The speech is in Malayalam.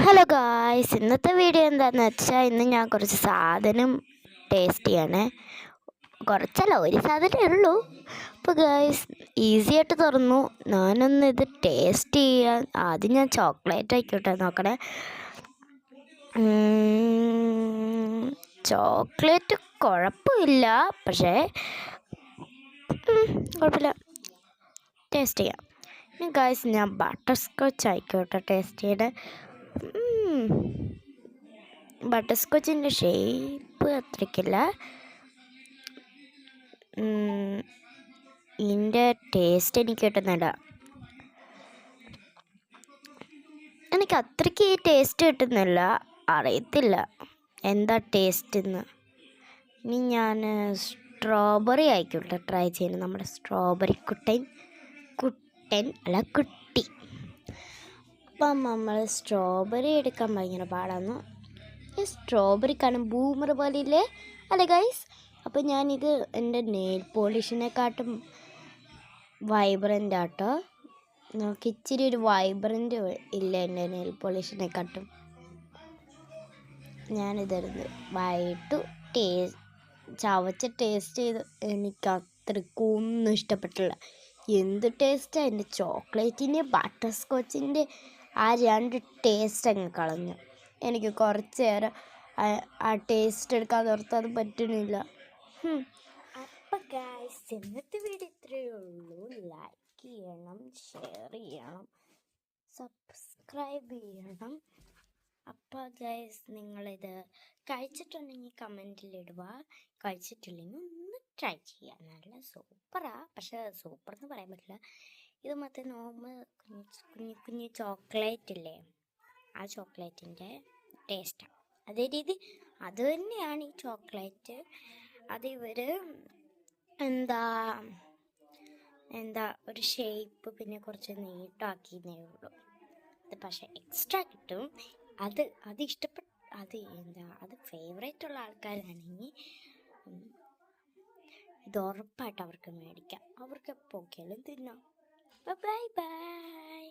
ഹലോ ഗായ്സ്, ഇന്നത്തെ വീഡിയോ എന്താണെന്ന് വെച്ചാൽ ഇന്ന് ഞാൻ കുറച്ച് സാധനം ടേസ്റ്റ് ചെയ്യണേ. കുറച്ചല്ല, ഒരു സാധനമേ ഉള്ളൂ. അപ്പോൾ ഗായ്സ് ഈസി ആയിട്ട് തുറന്നു. ഞാനൊന്ന് ഇത് ടേസ്റ്റ് ചെയ്യാൻ ആദ്യം ഞാൻ ചോക്ലേറ്റ് ആയിക്കോട്ടെ നോക്കണേ. ചോക്ലേറ്റ് കുഴപ്പമില്ല, പക്ഷേ കുഴപ്പമില്ല, ടേസ്റ്റ് ചെയ്യാം. ഇനി ഗായ്സ് ഞാൻ ബട്ടർ സ്കോച്ച് ആയിക്കോട്ടെ ടേസ്റ്റ് ചെയ്യണേ. ബട്ടർ സ്കോച്ചിൻ്റെ ഷേപ്പ് അത്രയ്ക്കില്ല, ഇതിൻ്റെ ടേസ്റ്റ് എനിക്ക് കിട്ടുന്നില്ല. എനിക്ക് അത്രയ്ക്ക് ടേസ്റ്റ് കിട്ടുന്നില്ല, അറിയത്തില്ല എന്താ ടേസ്റ്റ് എന്ന്. ഇനി ഞാൻ സ്ട്രോബെറി ആയിക്കോട്ടെ ട്രൈ ചെയ്യുന്നത്. നമ്മുടെ സ്ട്രോബെറി കുട്ടൻ അല്ല കുട്ടി. അപ്പം നമ്മൾ സ്ട്രോബെറി എടുക്കാൻ ഭയങ്കര പാടാന്ന്. ഈ സ്ട്രോബെറി കാണും ബൂമർ പോലെ ഇല്ലേ, അല്ലേ ഗൈസ്? അപ്പോൾ ഞാനിത് എൻ്റെ നെയിൽ പോളിഷിനെക്കാട്ടും വൈബ്രൻ്റ് ആട്ടോ. നമുക്ക് ഇച്ചിരി ഒരു വൈബ്രൻ്റ് ഇല്ല എൻ്റെ നെയിൽ പോളിഷിനെക്കാട്ടും. ഞാനിതെടുത്ത് വൈകിട്ട് ചവച്ച് ടേസ്റ്റ് ചെയ്ത് എനിക്ക് അത്രയ്ക്കൊന്നും ഇഷ്ടപ്പെട്ടില്ല. എന്ത് ടേസ്റ്റാണ്! എൻ്റെ ചോക്ലേറ്റിൻ്റെ ബട്ടർ സ്കോച്ചിൻ്റെ ആ രണ്ട് ടേസ്റ്റ് അങ്ങ് കളഞ്ഞു. എനിക്ക് കുറച്ച് നേരം ആ ടേസ്റ്റ് എടുക്കാൻ നിർത്താൻ പറ്റുന്നില്ല. അപ്പം ഗൈസ്, ഇന്നത്തെ വീഡിയോ ഇത്രയേ ഉള്ളൂ. ലൈക്ക് ചെയ്യണം, ഷെയർ ചെയ്യണം, സബ്സ്ക്രൈബ് ചെയ്യണം. അപ്പോൾ ഗൈസ്, നിങ്ങളിത് കഴിച്ചിട്ടുണ്ടെങ്കിൽ കമൻറ്റിലിടുക. കഴിച്ചിട്ടില്ലെങ്കിൽ ഒന്ന് ട്രൈ ചെയ്യുക. നല്ല സൂപ്പറാണ്, പക്ഷേ സൂപ്പർ എന്ന് പറയാൻ പറ്റില്ല. ഇത് മറ്റേ നോർമൽ കുഞ്ഞു ചോക്ലേറ്റ് ഇല്ലേ, ആ ചോക്ലേറ്റിൻ്റെ ടേസ്റ്റാണ്. അതേ രീതി അത് തന്നെയാണ് ഈ ചോക്ലേറ്റ്. അത് ഇവർ എന്താ ഒരു ഷേപ്പ് പിന്നെ കുറച്ച് നീട്ടാക്കിയതേ ഉള്ളൂ. അത് പക്ഷേ എക്സ്ട്രാ കിട്ടും. അത് ഇഷ്ടപ്പെട്ട അത് ഫേവറേറ്റ് ഉള്ള ആൾക്കാരാണെങ്കിൽ ഇത് ഉറപ്പായിട്ട് അവർക്ക് മേടിക്കാം. അവർക്ക് എപ്പോൾ നോക്കിയാലും തിന്നാം. Bye bye.